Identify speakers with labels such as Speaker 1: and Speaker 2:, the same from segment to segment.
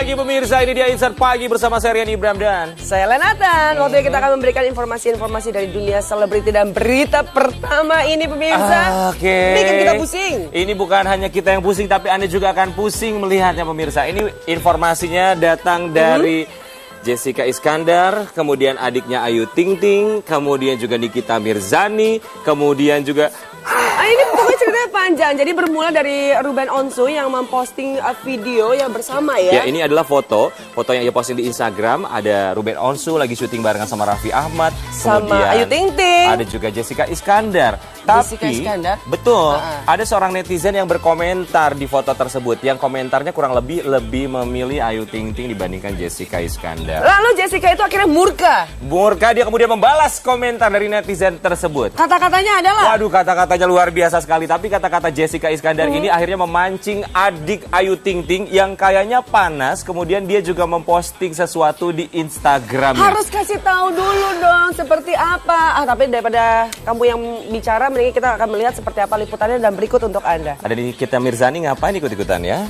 Speaker 1: pagi pemirsa, ini dia Insert Pagi bersama saya Rian Ibram dan
Speaker 2: saya Lenatan. Waktunya kita akan memberikan informasi-informasi dari dunia selebriti dan berita pertama ini pemirsa. Bikin kita pusing.
Speaker 1: Ini bukan hanya kita yang pusing, tapi Anda juga akan pusing melihatnya pemirsa. Ini informasinya datang dari Jessica Iskandar, kemudian adiknya Ayu Ting Ting, kemudian juga Nikita Mirzani, kemudian juga...
Speaker 2: Ini pokoknya ceritanya panjang. Jadi bermula dari Ruben Onsu yang memposting video yang bersama ya.
Speaker 1: Ya, ini adalah foto yang ia posting di Instagram. Ada Ruben Onsu lagi syuting barengan sama Raffi Ahmad,
Speaker 2: sama Ayu Ting Ting.
Speaker 1: Ada juga Jessica Iskandar.
Speaker 2: Jessica Iskandar?
Speaker 1: Betul. Ada seorang netizen yang berkomentar di foto tersebut. Yang komentarnya kurang lebih memilih Ayu Ting Ting dibandingkan Jessica Iskandar.
Speaker 2: Lalu Jessica itu akhirnya murka.
Speaker 1: Dia kemudian membalas komentar dari netizen tersebut.
Speaker 2: Kata-katanya adalah?
Speaker 1: Waduh, kata-katanya luar biasa sekali. Tapi kata-kata Jessica Iskandar ini akhirnya memancing adik Ayu Ting Ting yang kayaknya panas. Kemudian dia juga memposting sesuatu di Instagram.
Speaker 2: Harus kasih tahu dulu dong seperti apa. Tapi daripada kamu yang bicara, mending kita akan melihat seperti apa liputannya dan berikut untuk Anda.
Speaker 1: Ada Nikita Mirzani, ngapain ikut-ikutan ya?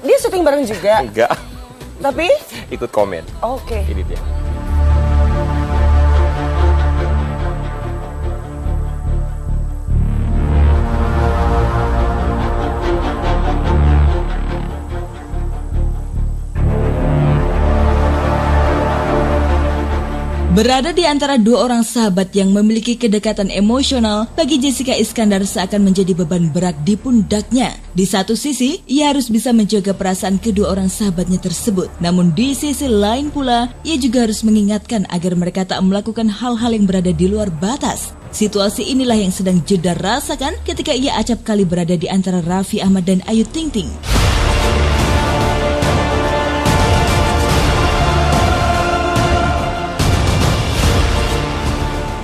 Speaker 2: Dia syuting bareng juga.
Speaker 1: Enggak.
Speaker 2: Tapi?
Speaker 1: Ikut komen.
Speaker 2: Oke.
Speaker 1: Ini dia.
Speaker 3: Berada di antara dua orang sahabat yang memiliki kedekatan emosional, bagi Jessica Iskandar seakan menjadi beban berat di pundaknya. Di satu sisi, ia harus bisa menjaga perasaan kedua orang sahabatnya tersebut. Namun di sisi lain pula, ia juga harus mengingatkan agar mereka tak melakukan hal-hal yang berada di luar batas. Situasi inilah yang sedang Jedar rasakan ketika ia acap kali berada di antara Raffi Ahmad dan Ayu Ting Ting.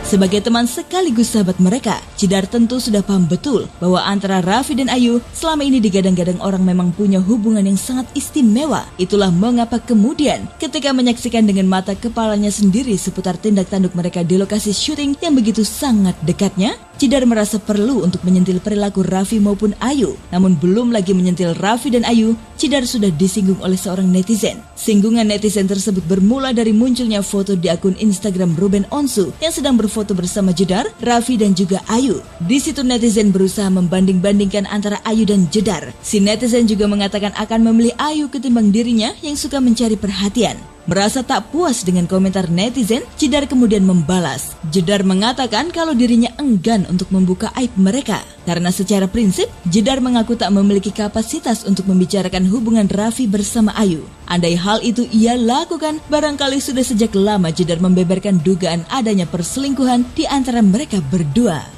Speaker 3: Sebagai teman sekaligus sahabat mereka, Jedar tentu sudah paham betul bahwa antara Raffi dan Ayu selama ini digadang-gadang orang memang punya hubungan yang sangat istimewa. Itulah mengapa kemudian ketika menyaksikan dengan mata kepalanya sendiri seputar tindak tanduk mereka di lokasi syuting yang begitu sangat dekatnya, Jedar merasa perlu untuk menyentil perilaku Raffi maupun Ayu. Namun belum lagi menyentil Raffi dan Ayu, Jedar sudah disinggung oleh seorang netizen. Singgungan netizen tersebut bermula dari munculnya foto di akun Instagram Ruben Onsu yang sedang berfoto bersama Jedar, Raffi dan juga Ayu. Di situ netizen berusaha membanding-bandingkan antara Ayu dan Jedar. Si netizen juga mengatakan akan memilih Ayu ketimbang dirinya yang suka mencari perhatian. Merasa tak puas dengan komentar netizen, Jedar kemudian membalas. Jedar mengatakan kalau dirinya enggan untuk membuka aib mereka. Karena secara prinsip, Jedar mengaku tak memiliki kapasitas untuk membicarakan hubungan Raffi bersama Ayu. Andai hal itu ia lakukan, barangkali sudah sejak lama Jedar membeberkan dugaan adanya perselingkuhan di antara mereka berdua.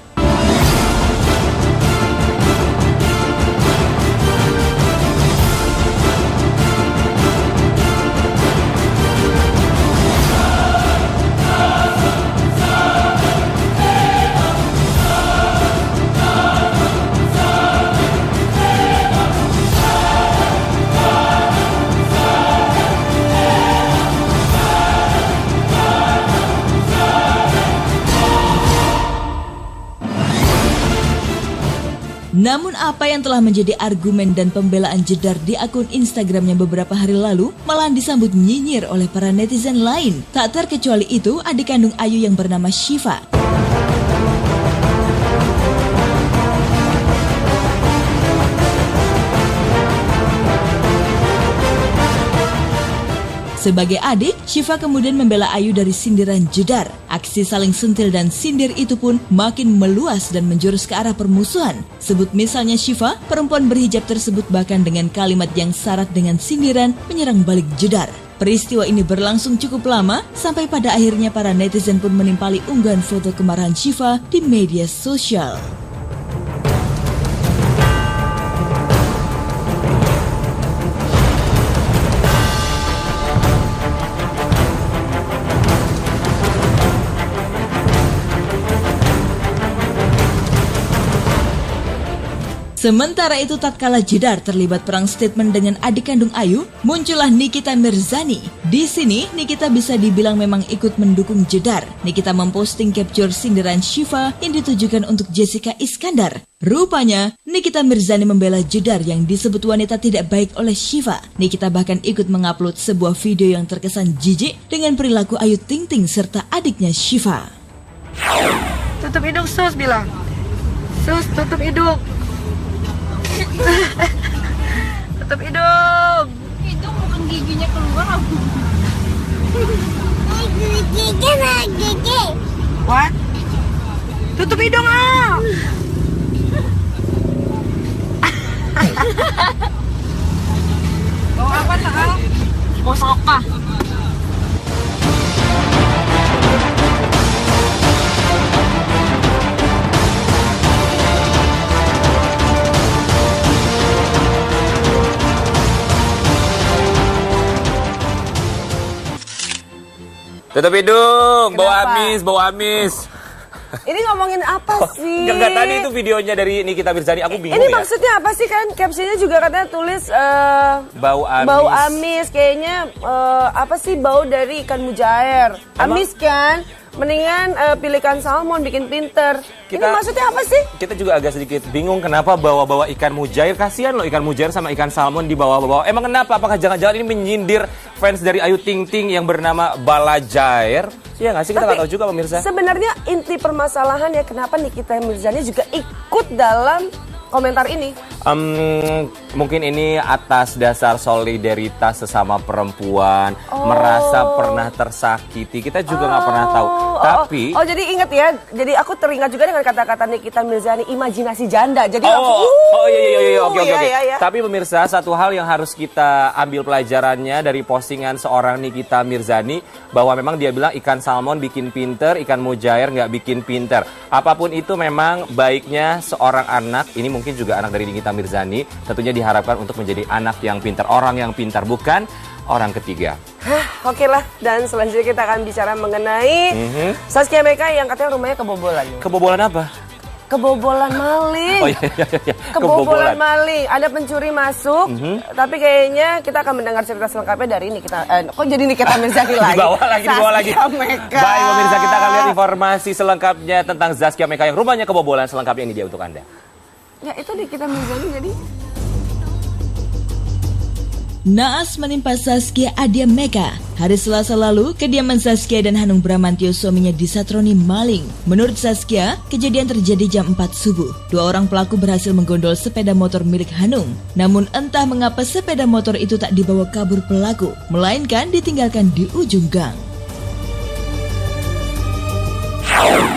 Speaker 3: Namun apa yang telah menjadi argumen dan pembelaan Jedar di akun Instagramnya beberapa hari lalu malah disambut nyinyir oleh para netizen lain. Tak terkecuali itu adik kandung Ayu yang bernama Syifa. Sebagai adik, Syifa kemudian membela Ayu dari sindiran Jedar. Aksi saling sentil dan sindir itu pun makin meluas dan menjurus ke arah permusuhan. Sebut misalnya Syifa, perempuan berhijab tersebut bahkan dengan kalimat yang syarat dengan sindiran menyerang balik Jedar. Peristiwa ini berlangsung cukup lama, sampai pada akhirnya para netizen pun menimpali unggahan foto kemarahan Syifa di media sosial. Sementara itu tatkala Jedar terlibat perang statement dengan adik kandung Ayu, muncullah Nikita Mirzani. Di sini Nikita bisa dibilang memang ikut mendukung Jedar. Nikita memposting capture sindiran Syifa yang ditujukan untuk Jessica Iskandar. Rupanya Nikita Mirzani membela Jedar yang disebut wanita tidak baik oleh Syifa. Nikita bahkan ikut mengupload sebuah video yang terkesan jijik dengan perilaku Ayu Ting Ting serta adiknya Syifa.
Speaker 2: Tutup hidung Sus bilang. Sus tutup hidung. Tutup hidung.
Speaker 4: Hidung bukan giginya keluar. Gigi.
Speaker 2: What? Tutup hidung ah. Bawa apa Sakal?
Speaker 4: Mau soka.
Speaker 1: Tutup hidung,
Speaker 2: Kenapa?
Speaker 1: bawa amis.
Speaker 2: Ini ngomongin apa sih?
Speaker 1: Enggak tadi itu videonya dari Nikita Mirzani, aku bingung
Speaker 2: Ini
Speaker 1: ya.
Speaker 2: maksudnya apa sih kan? Captionnya juga katanya tulis
Speaker 1: Bau amis.
Speaker 2: bau amis. Kayaknya apa sih bau dari ikan mujair? Amis kan? Mendingan pilih ikan salmon bikin pinter. Ini maksudnya apa sih?
Speaker 1: Kita juga agak sedikit bingung kenapa bawa-bawa ikan mujair. Kasihan loh ikan mujair sama ikan salmon dibawa-bawa. Emang kenapa? Apakah jangan-jangan ini menyindir fans dari Ayu Ting Ting yang bernama Balajair? Iya nggak sih? Kita nggak tahu juga pemirsa.
Speaker 2: Sebenarnya inti permasalahannya kenapa Nikita Mirzani juga ikut dalam komentar ini?
Speaker 1: Mungkin ini atas dasar solidaritas sesama perempuan, merasa pernah tersakiti. Kita juga nggak pernah tahu. Tapi
Speaker 2: jadi ingat ya. Jadi aku teringat juga dengan kata-kata Nikita Mirzani, imajinasi janda. Jadi
Speaker 1: iya, oke.
Speaker 2: Iya.
Speaker 1: Tapi pemirsa, satu hal yang harus kita ambil pelajarannya dari postingan seorang Nikita Mirzani, bahwa memang dia bilang ikan salmon bikin pinter, ikan mujair nggak bikin pinter. Apapun itu memang baiknya seorang anak, ini mungkin juga anak dari Nikita Mirzani, tentunya diharapkan untuk menjadi anak yang pintar, orang yang pintar, bukan orang ketiga.
Speaker 2: Oke lah, dan selanjutnya kita akan bicara mengenai Zaskia Meka yang katanya rumahnya kebobolan.
Speaker 1: Kebobolan apa?
Speaker 2: Kebobolan maling.
Speaker 1: Oh iya.
Speaker 2: Kebobolan maling. Ada pencuri masuk, tapi kayaknya kita akan mendengar cerita selengkapnya dari ini. Kok jadi Nikita Mirzani lagi?
Speaker 1: Dibawa lagi.
Speaker 2: Zaskia Meka.
Speaker 1: Baik pemirsa, kita akan lihat informasi selengkapnya tentang Zaskia Meka yang rumahnya kebobolan. Selengkapnya ini dia untuk Anda.
Speaker 2: Ya itu Nikita Mirzani jadi.
Speaker 3: Naas menimpa Zaskia Adia Meka. Hari Selasa lalu, kediaman Zaskia dan Hanung Bramantyo suaminya disatroni maling. Menurut Zaskia, kejadian terjadi jam 4 subuh. Dua orang pelaku berhasil menggondol sepeda motor milik Hanung. Namun entah mengapa sepeda motor itu tak dibawa kabur pelaku, melainkan ditinggalkan di ujung gang.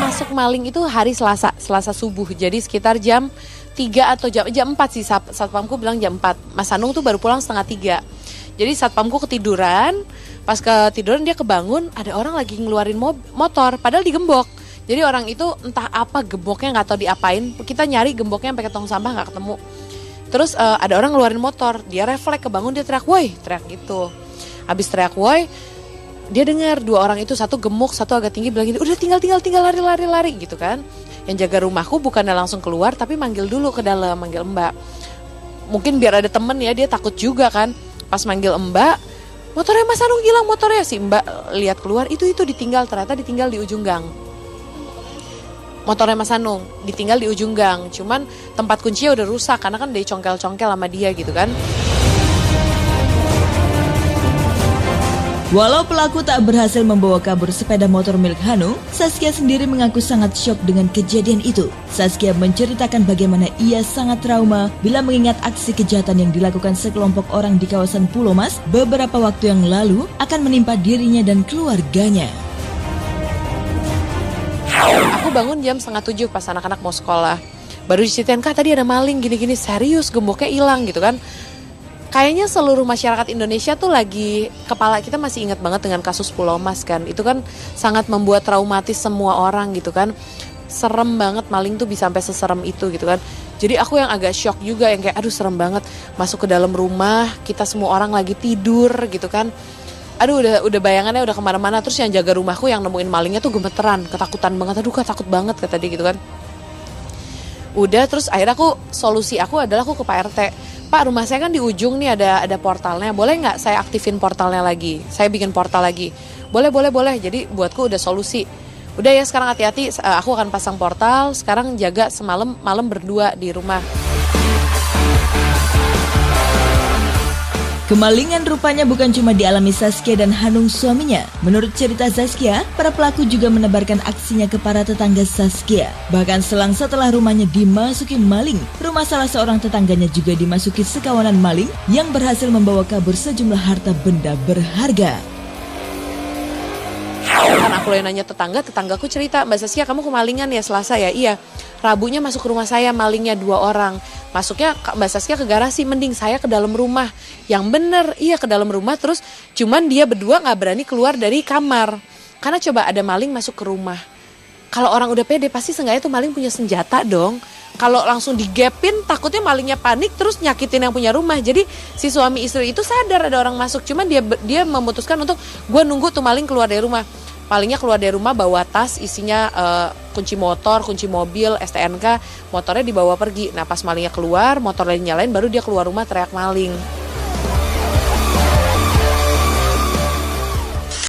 Speaker 4: Masuk maling itu hari Selasa subuh. Jadi sekitar jam 3 atau jam 4 sih, satpamku bilang jam 4. Mas Hanung tuh baru pulang setengah 3. Jadi satpamku ketiduran, pas ketiduran dia kebangun, ada orang lagi ngeluarin motor, padahal digembok. Jadi orang itu entah apa gemboknya, nggak tahu diapain. Kita nyari gemboknya sampai ke tong sampah nggak ketemu. Terus ada orang ngeluarin motor, dia refleks kebangun, dia teriak woi, teriak gitu. Habis teriak woi, dia dengar dua orang itu, satu gemuk, satu agak tinggi, bilang gini, udah tinggal lari gitu kan. Yang jaga rumahku bukannya langsung keluar, tapi manggil dulu ke dalam, manggil Mbak. Mungkin biar ada temen ya, dia takut juga kan. Pas manggil Mbak, motornya Mas Hanung hilang motornya. Si Mbak lihat keluar, itu ditinggal, ternyata ditinggal di ujung gang. Motornya Mas Hanung ditinggal di ujung gang. Cuman tempat kuncinya udah rusak, karena kan dia congkel-congkel sama dia gitu kan.
Speaker 3: Walau pelaku tak berhasil membawa kabur sepeda motor milik Hanung, Zaskia sendiri mengaku sangat syok dengan kejadian itu. Zaskia menceritakan bagaimana ia sangat trauma bila mengingat aksi kejahatan yang dilakukan sekelompok orang di kawasan Pulau Mas beberapa waktu yang lalu akan menimpa dirinya dan keluarganya.
Speaker 4: Aku bangun jam 6:30 pas anak-anak mau sekolah. Baru diceritain, Kak tadi ada maling gini-gini, serius gemboknya hilang gitu kan. Kayaknya seluruh masyarakat Indonesia tuh lagi, kepala kita masih ingat banget dengan kasus Pulau Mas kan. Itu kan sangat membuat traumatis semua orang gitu kan. Serem banget, maling tuh bisa sampai seserem itu gitu kan. Jadi aku yang agak shock juga, yang kayak aduh serem banget. Masuk ke dalam rumah, kita semua orang lagi tidur gitu kan. Aduh udah bayangannya udah kemana-mana. Terus yang jaga rumahku yang nemuin malingnya tuh gemeteran, ketakutan banget. Aduh Kak takut banget kata dia gitu kan. Udah, terus akhirnya solusi aku adalah aku ke Pak RT. Pak, rumah saya kan di ujung nih ada portalnya, boleh nggak saya aktifin portalnya lagi? Saya bikin portal lagi. Boleh. Jadi buatku udah solusi. Udah ya, sekarang hati-hati, aku akan pasang portal, sekarang jaga malam berdua di rumah.
Speaker 3: Kemalingan rupanya bukan cuma dialami Saskia dan Hanung suaminya. Menurut cerita Saskia, para pelaku juga menebarkan aksinya ke para tetangga Saskia. Bahkan selang setelah rumahnya dimasuki maling, rumah salah seorang tetangganya juga dimasuki sekawanan maling yang berhasil membawa kabur sejumlah harta benda berharga.
Speaker 4: Kan aku nanya tetanggaku cerita, Mbak Saskia kamu kemalingan ya Selasa ya? Iya, Rabunya masuk ke rumah saya, malingnya 2 orang. Masuknya Mbak Saskia ke garasi, mending saya ke dalam rumah. Yang bener, iya ke dalam rumah, terus cuman dia berdua gak berani keluar dari kamar. Karena coba ada maling masuk ke rumah. Kalau orang udah pede, pasti seenggaknya tuh maling punya senjata dong. Kalau langsung digepin, takutnya malingnya panik terus nyakitin yang punya rumah. Jadi si suami istri itu sadar ada orang masuk, cuman dia memutuskan untuk gue nunggu tuh maling keluar dari rumah. Malingnya keluar dari rumah bawa tas isinya kunci motor, kunci mobil, STNK, motornya dibawa pergi. Nah pas malingnya keluar, motornya dinyalain, baru dia keluar rumah teriak maling.